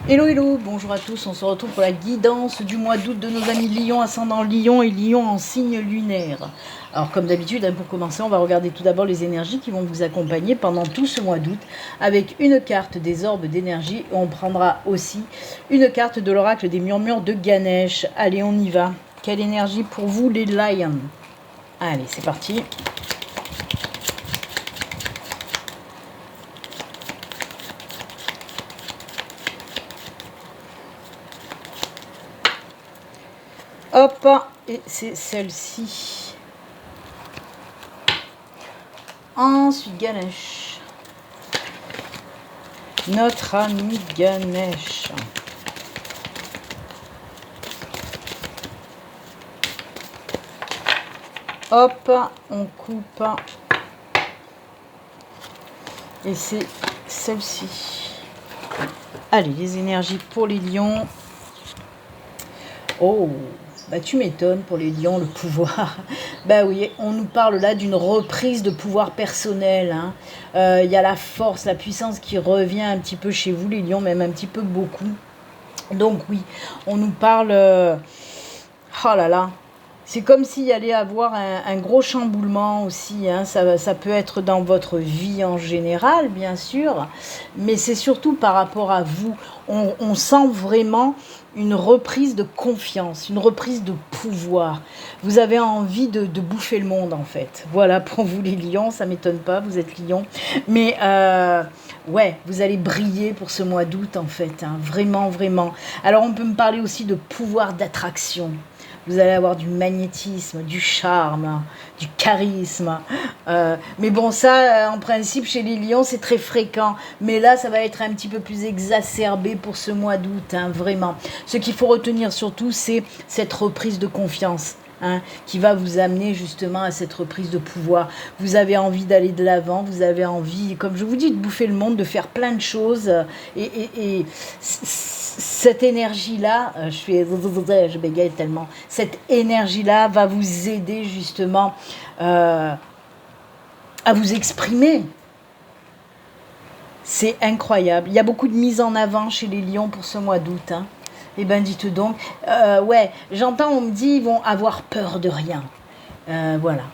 Hello, hello, bonjour à tous, on se retrouve pour la guidance du mois d'août de nos amis Lion, ascendant Lion et Lion en signe lunaire. Alors comme d'habitude, pour commencer, on va regarder tout d'abord les énergies qui vont vous accompagner pendant tout ce mois d'août avec une carte des orbes d'énergie et on prendra aussi une carte de l'oracle des murmures de Ganesh. Allez, on y va. Quelle énergie pour vous les Lions? Allez, c'est parti. Hop, et c'est celle-ci. Ensuite, Ganesh. Notre ami Ganesh. Hop, on coupe. Et c'est celle-ci. Allez, les énergies pour les lions. Oh, bah tu m'étonnes pour les lions, le pouvoir. Bah oui, on nous parle là d'une reprise de pouvoir personnel. Il y a la force, la puissance qui revient un petit peu chez vous les lions, même un petit peu beaucoup. Donc oui, on nous parle... oh là là, c'est comme s'il y allait avoir un gros chamboulement aussi. Ça peut être dans votre vie en général, bien sûr. Mais c'est surtout par rapport à vous. On sent vraiment une reprise de confiance, une reprise de pouvoir. Vous avez envie de bouffer le monde, en fait. Voilà, pour vous les lions, ça ne m'étonne pas, vous êtes lions. Mais ouais, vous allez briller pour ce mois d'août, en fait. Vraiment, vraiment. Alors, on peut me parler aussi de pouvoir d'attraction. Vous allez avoir du magnétisme, du charme, du charisme. Mais bon, ça, en principe, chez les lions, c'est très fréquent. Mais là, ça va être un petit peu plus exacerbé pour ce mois d'août, vraiment. Ce qu'il faut retenir surtout, c'est cette reprise de confiance. Qui va vous amener justement à cette reprise de pouvoir. Vous avez envie d'aller de l'avant, vous avez envie, comme je vous dis, de bouffer le monde, de faire plein de choses. Et cette énergie-là, je bégaye tellement, cette énergie-là va vous aider justement à vous exprimer. C'est incroyable. Il y a beaucoup de mise en avant chez les lions pour ce mois d'août. Eh bien, dites donc, ouais, j'entends, on me dit, ils vont avoir peur de rien. Voilà.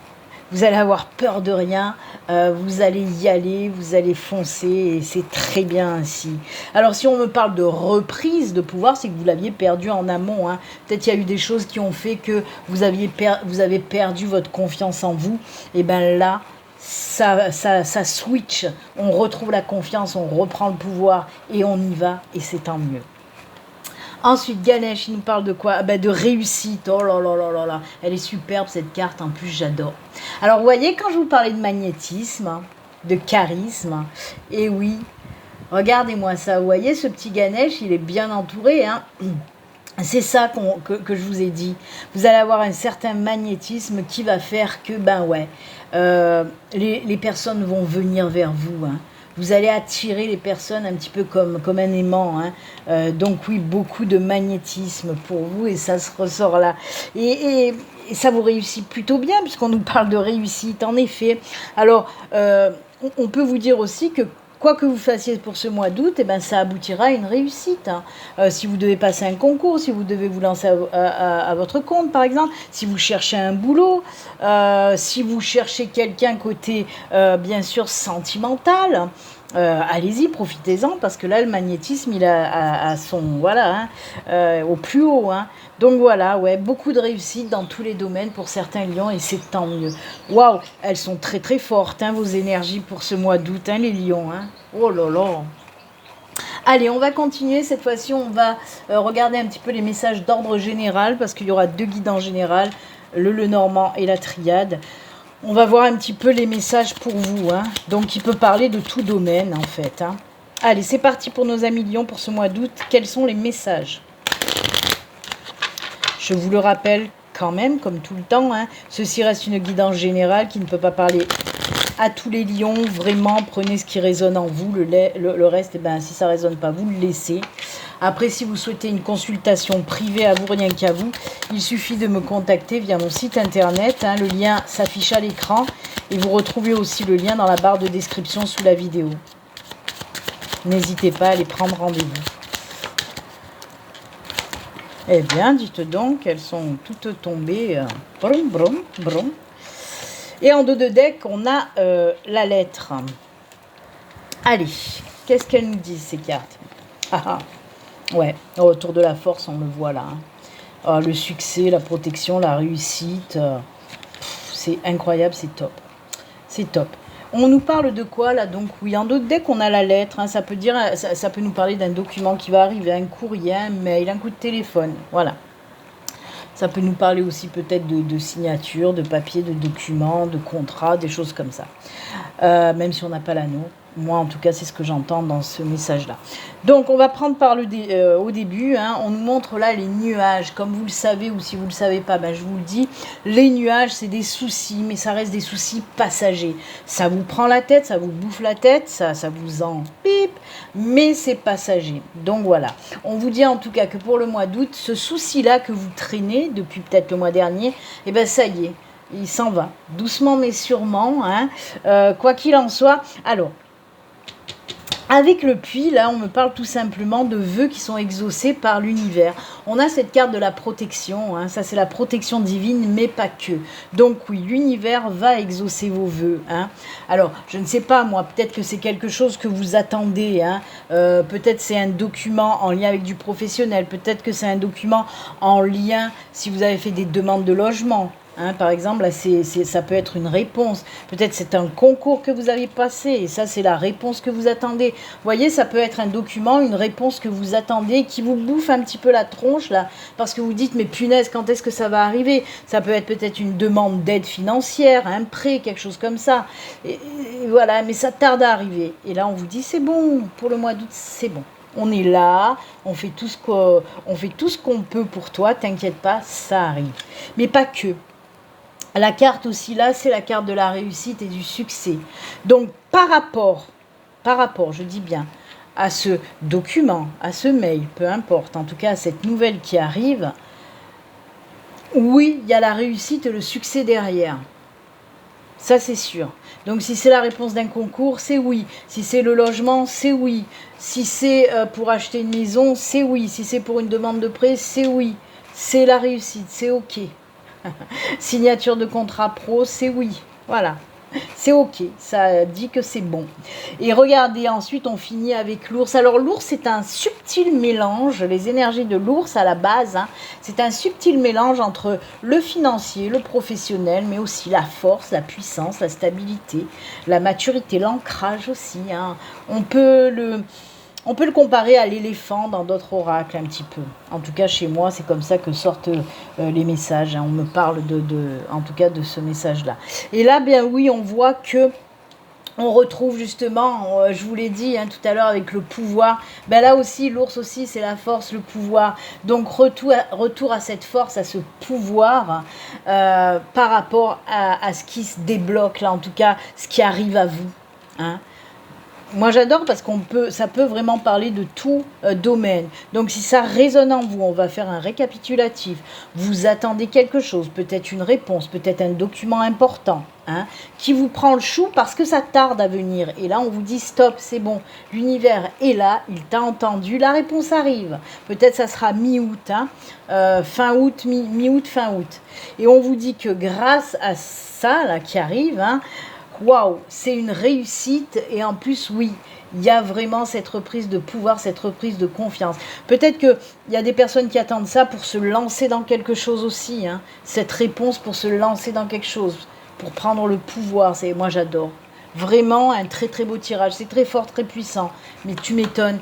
Vous allez avoir peur de rien, vous allez y aller, vous allez foncer, et c'est très bien ainsi. Alors, si on me parle de reprise de pouvoir, c'est que vous l'aviez perdu en amont. Peut-être qu'il y a eu des choses qui ont fait que vous avez perdu votre confiance en vous. Et bien là, ça switch, on retrouve la confiance, on reprend le pouvoir, et on y va, et c'est tant mieux. Ensuite, Ganesh, il nous parle de quoi? De réussite. Oh là là là là là. Elle est superbe, cette carte. En plus, j'adore. Alors, vous voyez, quand je vous parlais de magnétisme, de charisme, et oui, regardez-moi ça. Vous voyez, ce petit Ganesh, il est bien entouré. C'est ça que je vous ai dit. Vous allez avoir un certain magnétisme qui va faire que, les personnes vont venir vers vous. Vous allez attirer les personnes un petit peu comme un aimant. Donc oui, beaucoup de magnétisme pour vous et ça se ressort là. Et ça vous réussit plutôt bien puisqu'on nous parle de réussite, en effet. Alors, on peut vous dire aussi que quoi que vous fassiez pour ce mois d'août, ça aboutira à une réussite. Si vous devez passer un concours, si vous devez vous lancer à votre compte, par exemple, si vous cherchez un boulot, si vous cherchez quelqu'un côté, bien sûr, sentimental, allez-y, profitez-en, parce que là, le magnétisme, il a son, voilà, au plus haut. Donc voilà, ouais, beaucoup de réussite dans tous les domaines pour certains lions, et c'est tant mieux. Waouh, elles sont très très fortes, vos énergies pour ce mois d'août, les lions. Oh là là. Allez, on va continuer. Cette fois-ci, on va regarder un petit peu les messages d'ordre général, parce qu'il y aura deux guides en général, le normand et la triade. On va voir un petit peu les messages pour vous. Donc, il peut parler de tout domaine, en fait. Allez, c'est parti pour nos amis lions pour ce mois d'août. Quels sont les messages ? Je vous le rappelle quand même, comme tout le temps, ceci reste une guidance générale qui ne peut pas parler à tous les lions. Vraiment, prenez ce qui résonne en vous. Le reste, si ça ne résonne pas, vous le laissez. Après, si vous souhaitez une consultation privée à vous, rien qu'à vous, il suffit de me contacter via mon site internet. Le lien s'affiche à l'écran et vous retrouvez aussi le lien dans la barre de description sous la vidéo. N'hésitez pas à aller prendre rendez-vous. Eh bien, dites donc, elles sont toutes tombées. Brum, brum, brum. Et en dos de deck, on a la lettre. Allez, qu'est-ce qu'elles nous disent, ces cartes? Ah, ah, ouais, autour de la force, on le voit là. Hein. Ah, le succès, la protection, la réussite. C'est incroyable, c'est top. C'est top. On nous parle de quoi là? Donc oui, en dos de deck, on a la lettre. Hein, ça peut nous parler d'un document qui va arriver, un courrier, un mail, un coup de téléphone. Voilà. Ça peut nous parler aussi peut-être de signature, de papier, de documents, de contrats, des choses comme ça. Même si on n'a pas l'anneau. Moi, en tout cas, c'est ce que j'entends dans ce message-là. Donc, on va prendre au début. Hein, on nous montre là les nuages. Comme vous le savez, ou si vous ne le savez pas, ben, je vous le dis. Les nuages, c'est des soucis, mais ça reste des soucis passagers. Ça vous prend la tête, ça vous bouffe la tête, ça vous en pipe, mais c'est passager. Donc, voilà. On vous dit en tout cas que pour le mois d'août, ce souci-là que vous traînez depuis peut-être le mois dernier, eh ben ça y est, il s'en va. Doucement mais sûrement. Hein, quoi qu'il en soit. Alors, avec le puits, là, on me parle tout simplement de vœux qui sont exaucés par l'univers. On a cette carte de la protection, hein, ça c'est la protection divine, mais pas que. Donc oui, l'univers va exaucer vos vœux. Hein. Alors, je ne sais pas, moi, peut-être que c'est quelque chose que vous attendez. Hein. Peut-être c'est un document en lien avec du professionnel. Peut-être que c'est un document en lien, si vous avez fait des demandes de logement. Hein, par exemple, là, ça peut être une réponse. Peut-être c'est un concours que vous avez passé et ça, c'est la réponse que vous attendez. Vous voyez, ça peut être un document, une réponse que vous attendez qui vous bouffe un petit peu la tronche, là, parce que vous dites, mais punaise, quand est-ce que ça va arriver? Ça peut être peut-être une demande d'aide financière, un prêt, quelque chose comme ça. Et voilà, mais ça tarde à arriver. Et là, on vous dit, c'est bon, pour le mois d'août, c'est bon. On est là, on fait tout ce qu'on peut pour toi, t'inquiète pas, ça arrive. Mais pas que. La carte aussi là, c'est la carte de la réussite et du succès. Donc par rapport, je dis bien, à ce document, à ce mail, peu importe, en tout cas à cette nouvelle qui arrive, oui, il y a la réussite et le succès derrière. Ça, c'est sûr. Donc, si c'est la réponse d'un concours, c'est oui. Si c'est le logement, c'est oui. Si c'est pour acheter une maison, c'est oui. Si c'est pour une demande de prêt, c'est oui. C'est la réussite, c'est OK. Signature de contrat pro, c'est oui. Voilà. C'est OK. Ça dit que c'est bon. Et regardez, ensuite, on finit avec l'ours. Alors, l'ours, c'est un subtil mélange. Les énergies de l'ours, à la base, hein, c'est un subtil mélange entre le financier, le professionnel, mais aussi la force, la puissance, la stabilité, la maturité, l'ancrage aussi. Hein. On peut le comparer à l'éléphant dans d'autres oracles un petit peu. En tout cas, chez moi, c'est comme ça que sortent les messages. Hein. On me parle en tout cas de ce message-là. Et là, bien oui, on voit que on retrouve justement, je vous l'ai dit hein, tout à l'heure avec le pouvoir. Ben là aussi, l'ours aussi, c'est la force, le pouvoir. Donc retour à cette force, à ce pouvoir par rapport à ce qui se débloque là, en tout cas, ce qui arrive à vous. Hein. Moi, j'adore parce ça peut vraiment parler de tout domaine. Donc, si ça résonne en vous, on va faire un récapitulatif. Vous attendez quelque chose, peut-être une réponse, peut-être un document important, hein, qui vous prend le chou parce que ça tarde à venir. Et là, on vous dit stop, c'est bon. L'univers est là, il t'a entendu, la réponse arrive. Peut-être ça sera mi-août, hein, fin août, mi-août, fin août. Et on vous dit que grâce à ça, là, qui arrive, hein, waouh, c'est une réussite et en plus, oui, il y a vraiment cette reprise de pouvoir, cette reprise de confiance. Peut-être qu'il y a des personnes qui attendent ça pour se lancer dans quelque chose aussi, hein, cette réponse pour se lancer dans quelque chose, pour prendre le pouvoir. Moi, j'adore. Vraiment un très très beau tirage. C'est très fort, très puissant, mais tu m'étonnes.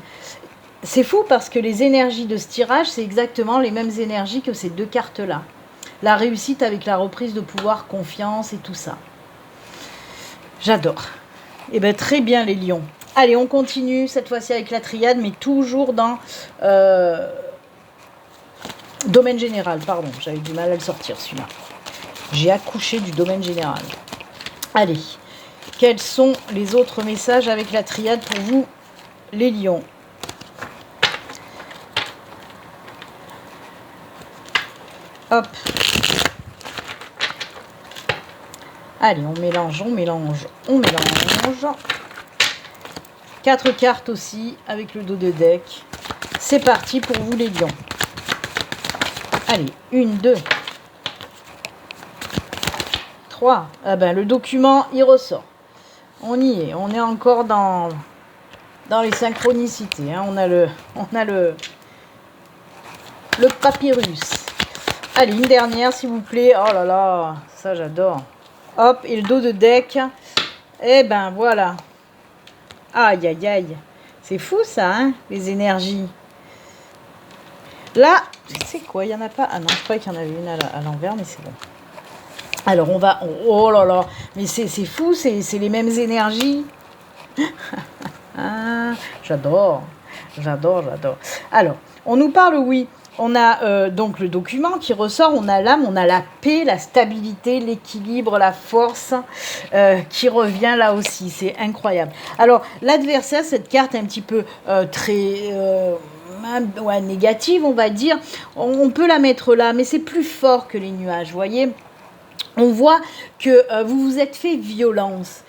C'est fou parce que les énergies de ce tirage, c'est exactement les mêmes énergies que ces deux cartes-là. La réussite avec la reprise de pouvoir, confiance et tout ça. J'adore. Eh bien, très bien les lions. Allez, on continue cette fois-ci avec la triade, mais toujours dans domaine général. Pardon, j'avais du mal à le sortir celui-là. J'ai accouché du domaine général. Allez, quels sont les autres messages avec la triade pour vous, les lions? Hop. Allez, on mélange. 4 cartes aussi avec le dos de deck. C'est parti pour vous les lions. Allez, 1, 2, 3. Ah ben, le document, il ressort. On y est. On est encore dans les synchronicités. Hein. On a le papyrus. Allez, une dernière, s'il vous plaît. Oh là là, ça, j'adore. Hop, et le dos de deck. Eh ben, voilà. Aïe, aïe, aïe. C'est fou, ça, hein, les énergies. Là, c'est quoi, il n'y en a pas? Ah non, je croyais qu'il y en avait une à l'envers, mais c'est bon. Alors, on va... Oh là là, mais c'est fou, c'est les mêmes énergies. Ah, j'adore. Alors, on nous parle, oui, on a donc le document qui ressort, on a l'âme, on a la paix, la stabilité, l'équilibre, la force qui revient là aussi, c'est incroyable. Alors, l'adversaire, cette carte un petit peu très... négative, on va dire, on peut la mettre là, mais c'est plus fort que les nuages, vous voyez. On voit que vous vous êtes fait violence.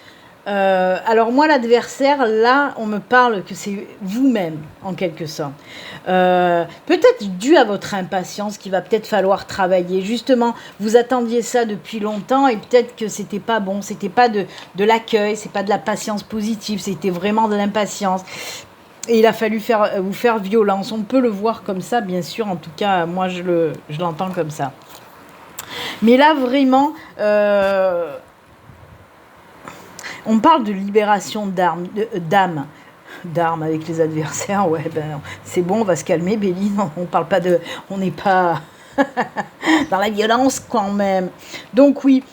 Alors moi, l'adversaire, là, on me parle que c'est vous-même, en quelque sorte. Peut-être dû à votre impatience qu'il va peut-être falloir travailler. Justement, vous attendiez ça depuis longtemps et peut-être que c'était pas bon, c'était pas de l'accueil, c'est pas de la patience positive, c'était vraiment de l'impatience. Et il a fallu vous faire violence. On peut le voir comme ça, bien sûr. En tout cas, moi, je l'entends comme ça. Mais là, vraiment, on parle de libération d'âme avec les adversaires. Ouais, ben, c'est bon, on va se calmer, Béline. On parle pas de... On n'est pas dans la violence quand même. Donc oui,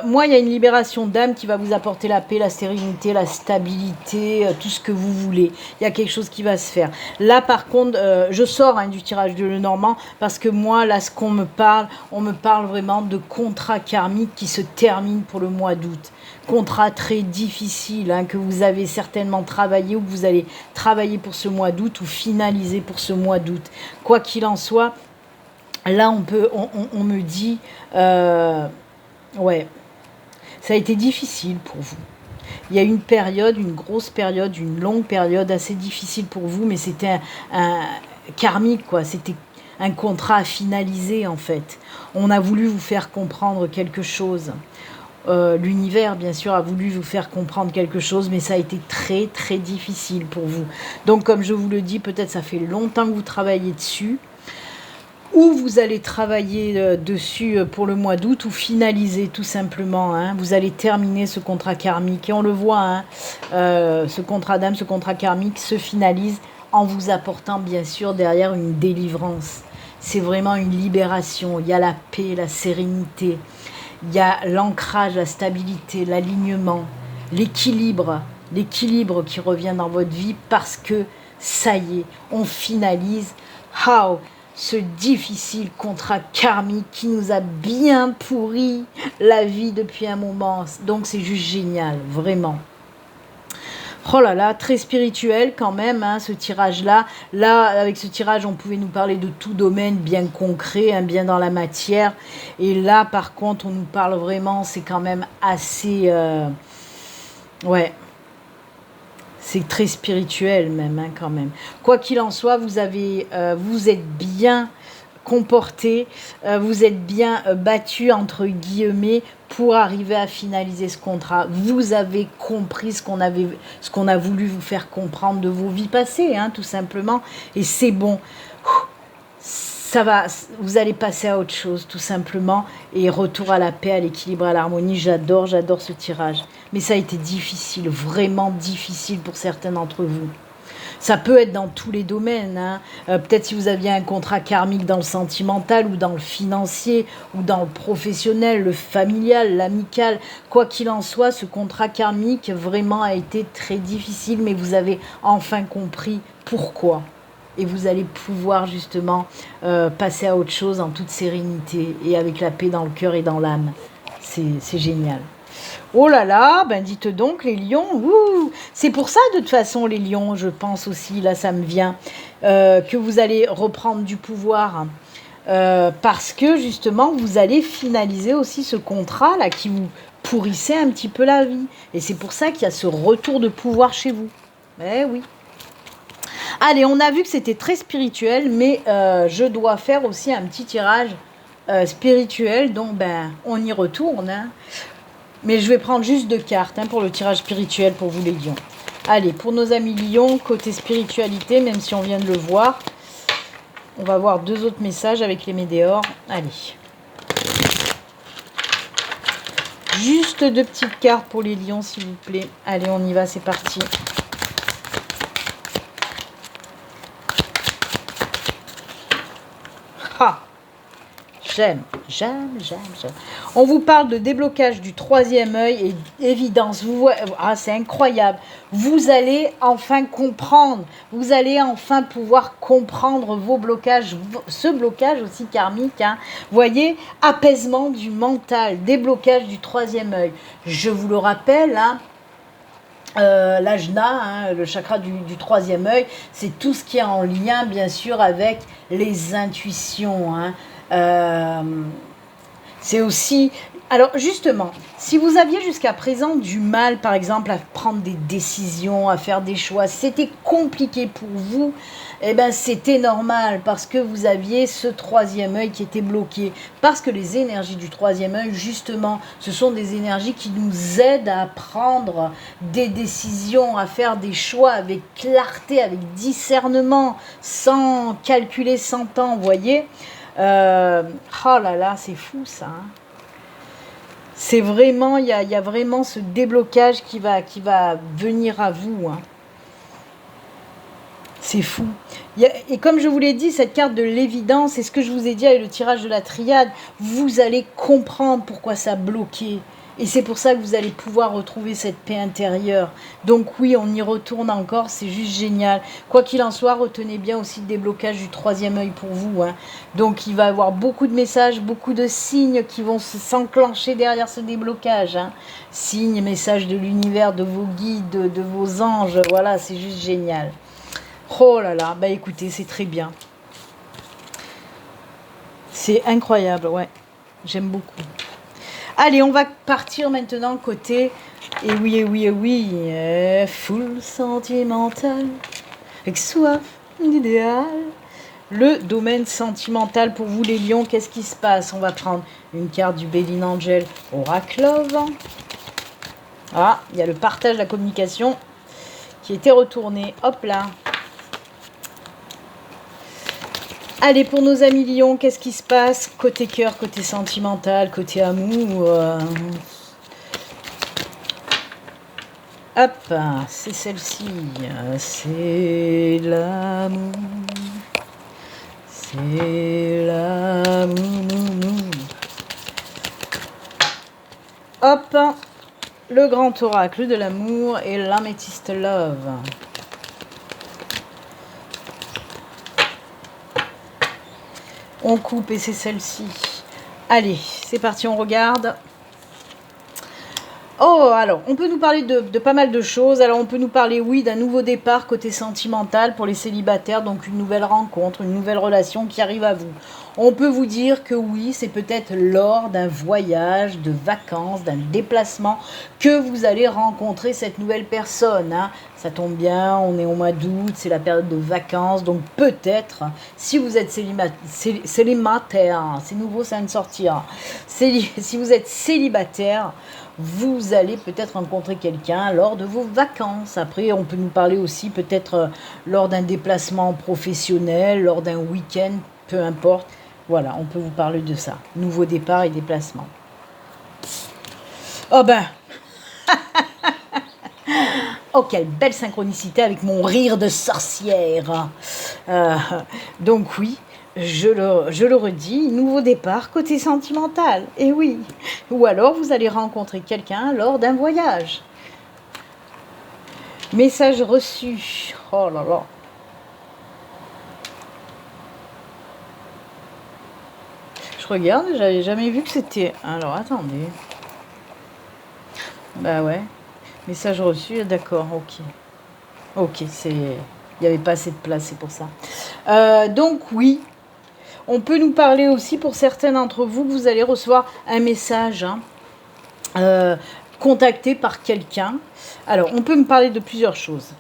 moi, il y a une libération d'âme qui va vous apporter la paix, la sérénité, la stabilité, tout ce que vous voulez. Il y a quelque chose qui va se faire. Là, par contre, je sors du tirage de Lenormand parce que moi, là, ce qu'on me parle, on me parle vraiment de contrat karmique qui se termine pour le mois d'août. Contrat très difficile que vous avez certainement travaillé ou que vous allez travailler pour ce mois d'août ou finaliser pour ce mois d'août. Quoi qu'il en soit, là, on me dit... ouais, ça a été difficile pour vous. Il y a une période, une grosse période, une longue période assez difficile pour vous, mais c'était un karmique, quoi. C'était un contrat à finaliser, en fait. On a voulu vous faire comprendre quelque chose. L'univers, bien sûr, a voulu vous faire comprendre quelque chose, mais ça a été très, très difficile pour vous. Donc, comme je vous le dis, peut-être ça fait longtemps que vous travaillez dessus, ou vous allez travailler dessus pour le mois d'août, ou finaliser tout simplement. Vous allez terminer ce contrat karmique. Et on le voit, ce contrat d'âme, ce contrat karmique se finalise en vous apportant bien sûr derrière une délivrance. C'est vraiment une libération. Il y a la paix, la sérénité. Il y a l'ancrage, la stabilité, l'alignement, l'équilibre qui revient dans votre vie parce que ça y est, on finalise. Ce difficile contrat karmique qui nous a bien pourri la vie depuis un moment. Donc c'est juste génial, vraiment. Oh là là, très spirituel quand même, ce tirage-là. Là, avec ce tirage, on pouvait nous parler de tout domaine bien concret, bien dans la matière. Et là, par contre, on nous parle vraiment, c'est quand même assez... ouais. C'est très spirituel même, quand même. Quoi qu'il en soit, vous êtes bien comporté, vous êtes bien battu, entre guillemets, pour arriver à finaliser ce contrat. Vous avez compris ce qu'on a voulu vous faire comprendre de vos vies passées, tout simplement. Et c'est bon. Ça va, vous allez passer à autre chose, tout simplement. Et retour à la paix, à l'équilibre, à l'harmonie. J'adore ce tirage. Mais ça a été difficile, vraiment difficile pour certains d'entre vous. Ça peut être dans tous les domaines. Peut-être si vous aviez un contrat karmique dans le sentimental ou dans le financier ou dans le professionnel, le familial, l'amical. Quoi qu'il en soit, ce contrat karmique vraiment a été très difficile, mais vous avez enfin compris pourquoi. Et vous allez pouvoir justement passer à autre chose en toute sérénité et avec la paix dans le cœur et dans l'âme. C'est génial. Oh là là, ben dites donc les lions, c'est pour ça de toute façon les lions, je pense aussi, là ça me vient, que vous allez reprendre du pouvoir, parce que justement vous allez finaliser aussi ce contrat là qui vous pourrissait un petit peu la vie. Et c'est pour ça qu'il y a ce retour de pouvoir chez vous. Eh oui. Allez, on a vu que c'était très spirituel, mais je dois faire aussi un petit tirage spirituel, donc ben, on y retourne. Hein. Mais je vais prendre juste 2 cartes pour le tirage spirituel pour vous les lions. Allez, pour nos amis lions, côté spiritualité, même si on vient de le voir, on va voir 2 autres messages avec les météores. Allez. Juste 2 petites cartes pour les lions, s'il vous plaît. Allez, on y va, c'est parti. Ah, j'aime. On vous parle de déblocage du 3e œil et évidence. Vous voyez, c'est incroyable. Vous allez enfin comprendre. Vous allez enfin pouvoir comprendre vos blocages. Ce blocage aussi karmique. Hein. Voyez, apaisement du mental, déblocage du 3e œil. Je vous le rappelle, hein, l'ajna, le chakra du 3e œil, c'est tout ce qui est en lien, bien sûr, avec les intuitions. Hein. C'est aussi... Alors, justement, si vous aviez jusqu'à présent du mal, par exemple, à prendre des décisions, à faire des choix, c'était compliqué pour vous, eh bien, c'était normal parce que vous aviez ce 3e œil qui était bloqué. Parce que les énergies du 3e œil, justement, ce sont des énergies qui nous aident à prendre des décisions, à faire des choix avec clarté, avec discernement, sans calculer, sans temps, vous voyez. Oh là là, c'est fou ça. Hein. C'est vraiment, il y a vraiment ce déblocage qui va venir à vous. Hein. C'est fou. Et comme je vous l'ai dit, cette carte de l'évidence, c'est ce que je vous ai dit avec le tirage de la triade, vous allez comprendre pourquoi ça a bloqué. Et c'est pour ça que vous allez pouvoir retrouver cette paix intérieure. Donc oui, on y retourne encore, c'est juste génial. Quoi qu'il en soit, retenez bien aussi le déblocage du 3e œil pour vous. Hein. Donc il va y avoir beaucoup de messages, beaucoup de signes qui vont s'enclencher derrière ce déblocage. Hein. Signes, messages de l'univers, de vos guides, de vos anges. Voilà, c'est juste génial. Oh là là, bah écoutez, c'est très bien. C'est incroyable, ouais. J'aime beaucoup. Allez, on va partir maintenant côté, full sentimental, avec soif d'idéal. Le domaine sentimental pour vous les lions, qu'est-ce qui se passe? On va prendre une carte du Béline Angel Oracle Love. Ah, il y a le partage, la communication qui était retourné. Hop là. Allez, pour nos amis lions, qu'est-ce qui se passe? Côté cœur, côté sentimental, côté amour. Hop, c'est celle-ci. C'est l'amour. C'est l'amour. Hop, le grand oracle de l'amour et l'améthyste love. On coupe et c'est celle-ci. Allez, c'est parti, on regarde. Oh, alors, on peut nous parler de pas mal de choses. Alors, on peut nous parler, oui, d'un nouveau départ côté sentimental pour les célibataires. Donc, une nouvelle rencontre, une nouvelle relation qui arrive à vous. On peut vous dire que oui, c'est peut-être lors d'un voyage, de vacances, d'un déplacement que vous allez rencontrer cette nouvelle personne. Hein. Ça tombe bien, on est au mois d'août, c'est la période de vacances. Donc peut-être, si vous êtes célibataire, c'est nouveau, ça vient de sortir. Si vous êtes célibataire, vous allez peut-être rencontrer quelqu'un lors de vos vacances. Après, on peut nous parler aussi peut-être lors d'un déplacement professionnel, lors d'un week-end, peu importe. Voilà, on peut vous parler de ça. Nouveau départ et déplacement. Oh ben oh, quelle belle synchronicité avec mon rire de sorcière. Donc oui, je le redis, nouveau départ côté sentimental. Et oui. Ou alors vous allez rencontrer quelqu'un lors d'un voyage. Message reçu. Oh là là. Je regarde, j'avais jamais vu que c'était... Alors, attendez. Bah ouais. Message reçu, d'accord, ok. Ok, c'est... Il n'y avait pas assez de place, c'est pour ça. Donc, oui. On peut nous parler aussi, pour certains d'entre vous, que vous allez recevoir un message, contacté par quelqu'un. Alors, on peut me parler de plusieurs choses.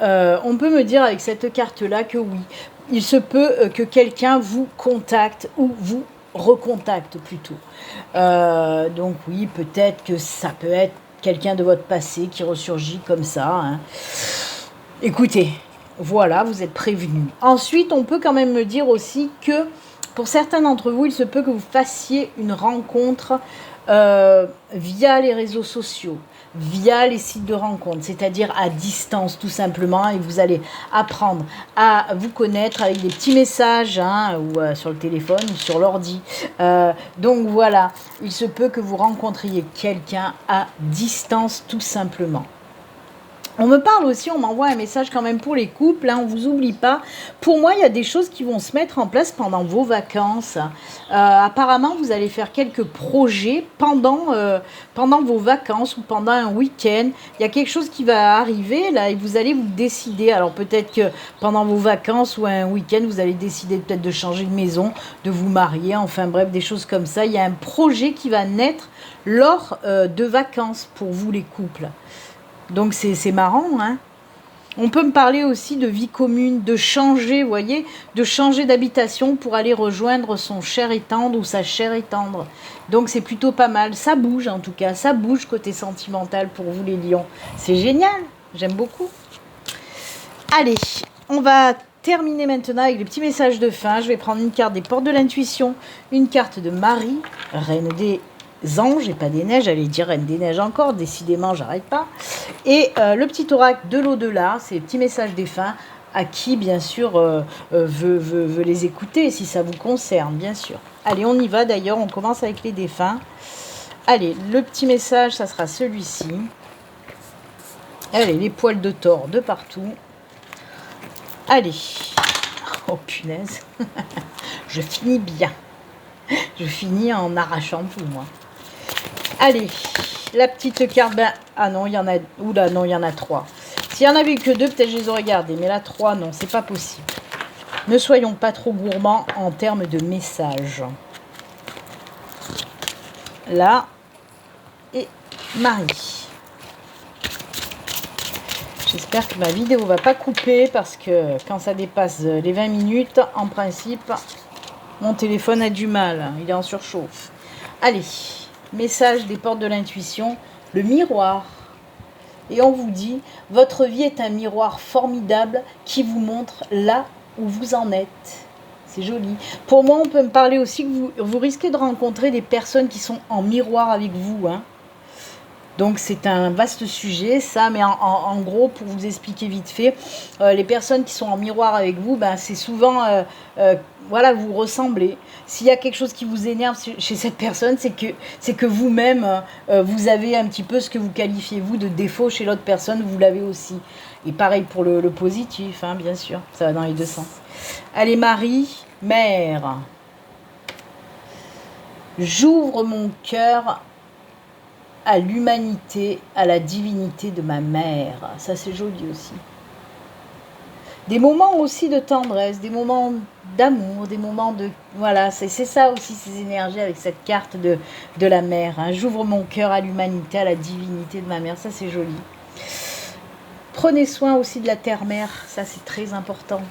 on peut me dire avec cette carte-là que oui, il se peut que quelqu'un vous contacte ou vous recontacte plutôt. Donc oui, peut-être que ça peut être quelqu'un de votre passé qui ressurgit comme ça, hein. Écoutez, voilà, vous êtes prévenus. Ensuite, on peut quand même me dire aussi que pour certains d'entre vous, il se peut que vous fassiez une rencontre via les réseaux sociaux, via les sites de rencontres, c'est-à-dire à distance tout simplement, et vous allez apprendre à vous connaître avec des petits messages, hein, ou sur le téléphone ou sur l'ordi. Donc voilà, il se peut que vous rencontriez quelqu'un à distance tout simplement. On me parle aussi, on m'envoie un message quand même pour les couples, hein, on ne vous oublie pas. Pour moi, il y a des choses qui vont se mettre en place pendant vos vacances. Apparemment, vous allez faire quelques projets pendant vos vacances ou pendant un week-end. Il y a quelque chose qui va arriver là et vous allez vous décider. Alors peut-être que pendant vos vacances ou un week-end, vous allez décider peut-être de changer de maison, de vous marier, enfin bref, des choses comme ça. Il y a un projet qui va naître lors de vacances pour vous les couples. Donc c'est marrant, hein. On peut me parler aussi de vie commune, de changer, vous voyez, de changer d'habitation pour aller rejoindre son cher et tendre ou sa chère et tendre. Donc c'est plutôt pas mal. Ça bouge en tout cas, ça bouge côté sentimental pour vous les lions. C'est génial, j'aime beaucoup. Allez, on va terminer maintenant avec les petits messages de fin. Je vais prendre une carte des portes de l'intuition, une carte de Marie, reine des anges et pas des neiges, j'allais dire reine des neiges encore, décidément j'arrête pas, et le petit oracle de l'au-delà, c'est les petits messages des fins, à qui bien sûr veut les écouter, si ça vous concerne bien sûr. Allez, on y va d'ailleurs, on commence avec les défunts. Allez, le petit message, ça sera celui-ci. Allez, les poils de tord de partout. Allez, oh punaise, je finis bien. Je finis en arrachant tout, moi. Allez, la petite carte, ah non, il y en a, oula, non, il y en a 3. S'il y en avait que 2, peut-être je les aurais gardés, mais là, 3, non, c'est pas possible. Ne soyons pas trop gourmands en termes de messages. Là, et Marie. J'espère que ma vidéo va pas couper, parce que quand ça dépasse les 20 minutes, en principe, mon téléphone a du mal, il est en surchauffe. Allez, message des portes de l'intuition, le miroir. Et on vous dit, votre vie est un miroir formidable qui vous montre là où vous en êtes. C'est joli. Pour moi, on peut me parler aussi que vous risquez de rencontrer des personnes qui sont en miroir avec vous, hein. Donc c'est un vaste sujet ça, mais en gros, pour vous expliquer vite fait, les personnes qui sont en miroir avec vous, c'est souvent, voilà, vous ressemblez. S'il y a quelque chose qui vous énerve chez cette personne, c'est que vous-même, vous avez un petit peu ce que vous qualifiez vous de défaut chez l'autre personne, vous l'avez aussi. Et pareil pour le positif, hein, bien sûr, ça va dans les deux sens. Allez Marie, mère, j'ouvre mon cœur à l'humanité, à la divinité de ma mère. Ça, c'est joli aussi. Des moments aussi de tendresse, des moments d'amour, des moments de... Voilà, c'est ça aussi, ces énergies avec cette carte de la mère, hein. J'ouvre mon cœur à l'humanité, à la divinité de ma mère. Ça, c'est joli. Prenez soin aussi de la terre-mère. Ça, c'est très important.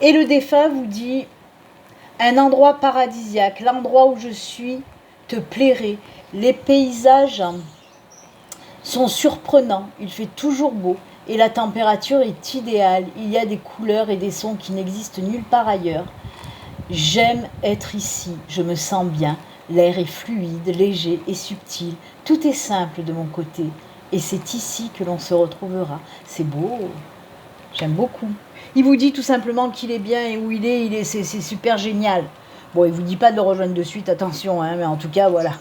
Et le défunt vous dit... Un endroit paradisiaque, l'endroit où je suis te plairait. Les paysages sont surprenants, il fait toujours beau et la température est idéale. Il y a des couleurs et des sons qui n'existent nulle part ailleurs. J'aime être ici, je me sens bien. L'air est fluide, léger et subtil. Tout est simple de mon côté et c'est ici que l'on se retrouvera. C'est beau, j'aime beaucoup. Il vous dit tout simplement qu'il est bien et où il est c'est super génial. Bon, il ne vous dit pas de le rejoindre de suite, attention, hein, mais en tout cas, voilà.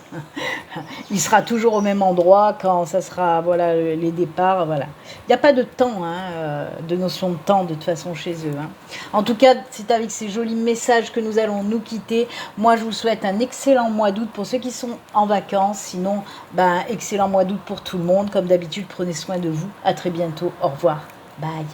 Il sera toujours au même endroit quand ça sera, voilà, les départs, voilà. Il n'y a pas de temps, hein, de notion de temps, de toute façon, chez eux, hein. En tout cas, c'est avec ces jolis messages que nous allons nous quitter. Moi, je vous souhaite un excellent mois d'août pour ceux qui sont en vacances. Sinon, excellent mois d'août pour tout le monde. Comme d'habitude, prenez soin de vous. À très bientôt. Au revoir. Bye.